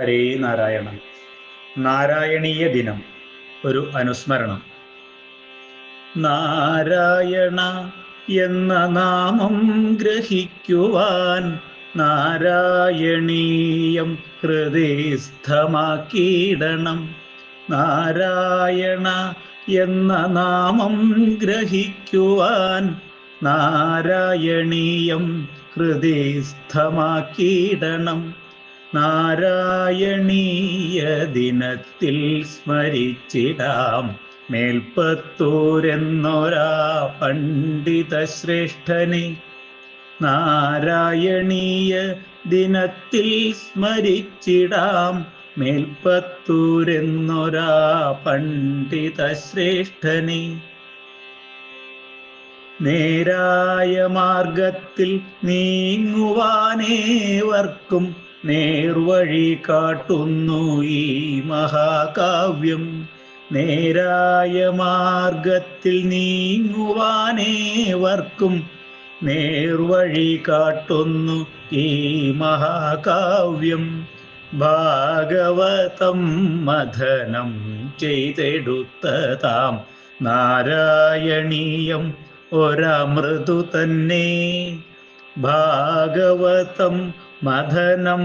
ഹരേ നാരായണ. നാരായണീയ ദിനം, ഒരു അനുസ്മരണം. നാരായണ എന്ന നാമം ഗ്രഹിക്കുവാൻ നാരായണീയം ഹൃദയസ്ഥമാക്കിയിടണം. നാരായണ എന്ന നാമം ഗ്രഹിക്കുവാൻ നാരായണീയം ഹൃദയസ്ഥമാക്കിയിടണം. നാരായണീയ ദിനത്തിൽ സ്മരിച്ചിടാം മേൽപ്പത്തൂരെന്നൊരാ പണ്ഡിത ശ്രേഷ്ഠനെ. നാരായണീയ ദിനത്തിൽ സ്മരിച്ചിടാം മേൽപ്പത്തൂരെന്നൊരാ പണ്ഡിത ശ്രേഷ്ഠനെ. നേരായ മാർഗത്തിൽ നീങ്ങുവാനേവർക്കും നേർവഴി കാട്ടുന്നു ഈ മഹാകാവ്യം. നേരായ മാർഗത്തിൽ നീങ്ങുവാനേവർക്കും നേർവഴി കാട്ടുന്നു ഈ മഹാകാവ്യം. ഭാഗവതം മഥനം ചെയ്തെടുത്തതാം നാരായണീയം ഒരമൃതു തന്നെ. ഭാഗവതം മഥനം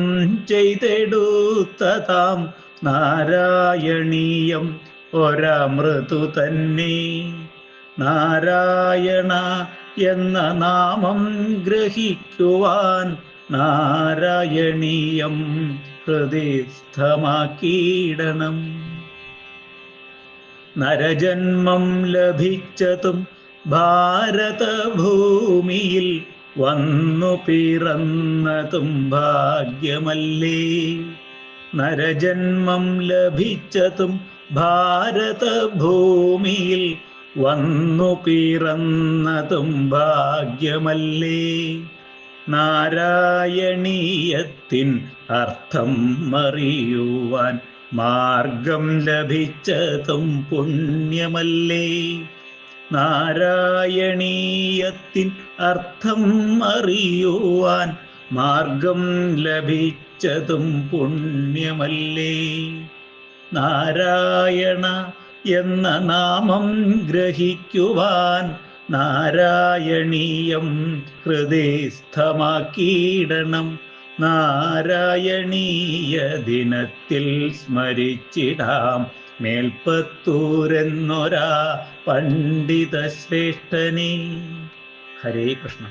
ചെയ്തെടുത്തതാം നാരായണീയം ഒരമൃതു തന്നെ. നാരായണ എന്ന നാമം ഗ്രഹിക്കുവാൻ നാരായണീയം ഹൃദയസ്ഥമാക്കിയിടണം. നരജന്മം ലഭിച്ചതും ഭാരതഭൂമിയിൽ വന്നു പിറന്നതും ഭാഗ്യമല്ലേ. നരജന്മം ലഭിച്ചതും ഭാരതഭൂമിയിൽ വന്നു പിറന്നതും ഭാഗ്യമല്ലേ. നാരായണീയത്തിൻ അർത്ഥം അറിയുവാൻ മാർഗം ലഭിച്ചതും പുണ്യമല്ലേ. നാരായണീയത്തിൻ അർത്ഥം അറിയുവാൻ മാർഗം ലഭിച്ചതും പുണ്യമല്ലേ. നാരായണ എന്ന നാമം ഗ്രഹിക്കുവാൻ നാരായണീയം ഹൃദയസ്ഥമാക്കിയിടണം. നാരായണീയ ദിനത്തിൽ സ്മരിച്ചിടാം മേൽപ്പത്തൂരെന്നൊരാ പണ്ഡിത ശ്രേഷ്ഠനെ. ഹരേ കൃഷ്ണ.